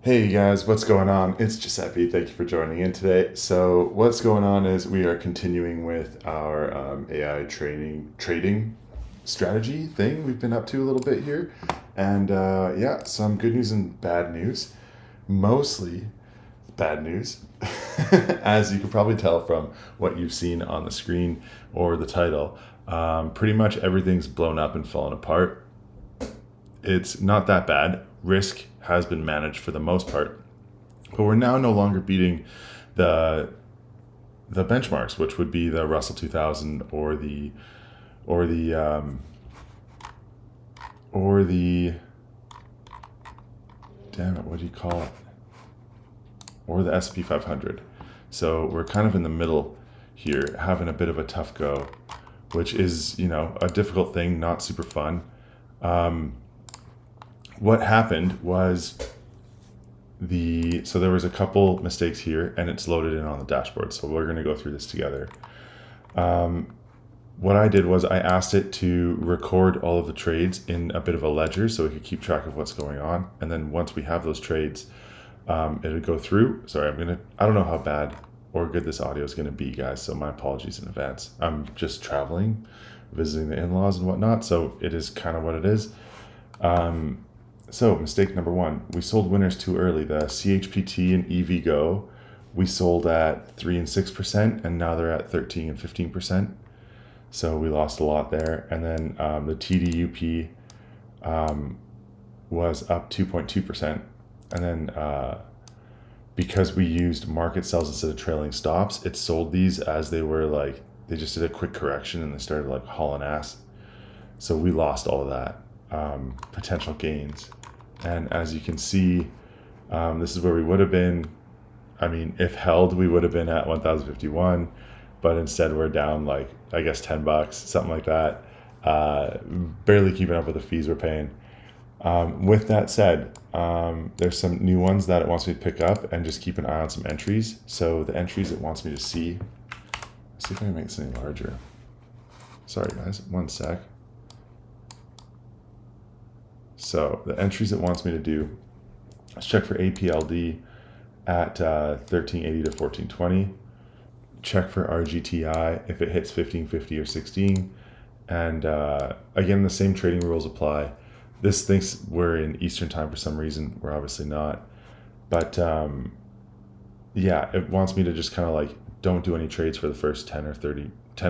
Hey guys, what's going on? It's Giuseppe. Thank you for joining in today. So, what's going on is we are continuing with our AI trading strategy thing we've been up to a little bit here. And yeah, some good news and bad news. Mostly bad news, as you can probably tell from what you've seen on the screen or the title. Pretty much everything's blown up and fallen apart. It's not that bad. Risk has been managed for the most part, but we're now no longer beating the the benchmarks, which would be the Russell 2000 or the or the damn it, what do you call it? Or the S&P 500. So we're kind of in the middle here, having a bit of a tough go, which is a difficult thing, not super fun. What happened was so there was a couple mistakes here and it's loaded in on the dashboard. So we're going to go through this together. What I did was I asked it to record all of the trades in a bit of a ledger so we could keep track of what's going on. And then once we have those trades, it'll go through. Sorry, I don't know how bad or good this audio is going to be, guys. So my apologies in advance. I'm just traveling, visiting the in-laws and whatnot. So it is kind of what it is. So mistake number one, we sold winners too early. The CHPT and EVgo, we sold at 3 and 6%, and now they're at 13 and 15%. So we lost a lot there. And then the TDUP was up 2.2%. And then because we used market sells instead of trailing stops, it sold these as they were they just did a quick correction and they started hauling ass. So we lost all of that potential gains. And as you can see, this is where we would have been. I mean, if held, we would have been at 1,051, but instead we're down I guess $10, something like that. Barely keeping up with the fees we're paying. With that said, there's some new ones that it wants me to pick up and just keep an eye on some entries. So the entries it wants me to see. Let's see if I can make this any larger. Sorry guys, one sec. So the entries it wants me to do, let's check for APLD at 1380 to 1420. Check for RGTi if it hits 1550 or 16. And again, the same trading rules apply. This thinks we're in Eastern time for some reason. We're obviously not. But yeah, it wants me to just kind of don't do any trades for the first 10 or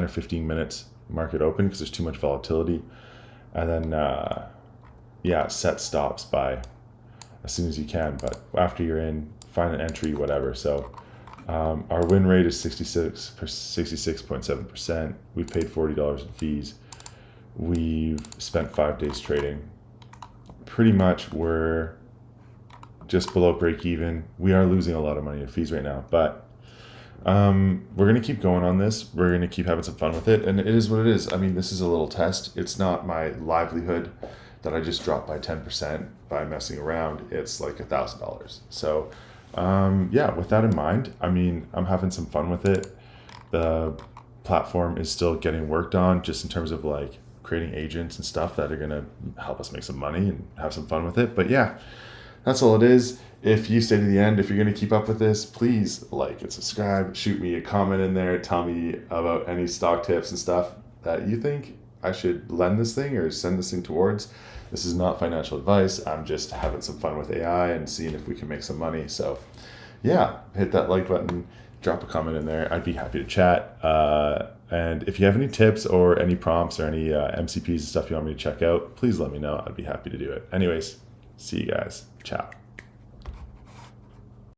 15 minutes market open because there's too much volatility. And then yeah, set stops by as soon as you can, but after you're in, find an entry, whatever. So our win rate is 66.7%. We've paid $40 in fees. We've spent 5 days trading. Pretty much we're just below break even. We are losing a lot of money in fees right now, but we're going to keep going on this. We're going to keep having some fun with it, and it is what it is. I mean, this is a little test. It's not my livelihood that I just dropped by 10% by messing around. It's like $1,000. So yeah, with that in mind, I mean, I'm having some fun with it. The platform is still getting worked on just in terms of creating agents and stuff that are going to help us make some money and have some fun with it. But yeah, that's all it is. If you stay to the end, if you're going to keep up with this, please like and subscribe, shoot me a comment in there, tell me about any stock tips and stuff that you think I should lend this thing or send this thing towards. This is not financial advice. I'm just having some fun with AI and seeing if we can make some money. So yeah, hit that like button, drop a comment in there. I'd be happy to chat. And if you have any tips or any prompts or any MCPs and stuff you want me to check out, please let me know. I'd be happy to do it. Anyways, see you guys. Ciao.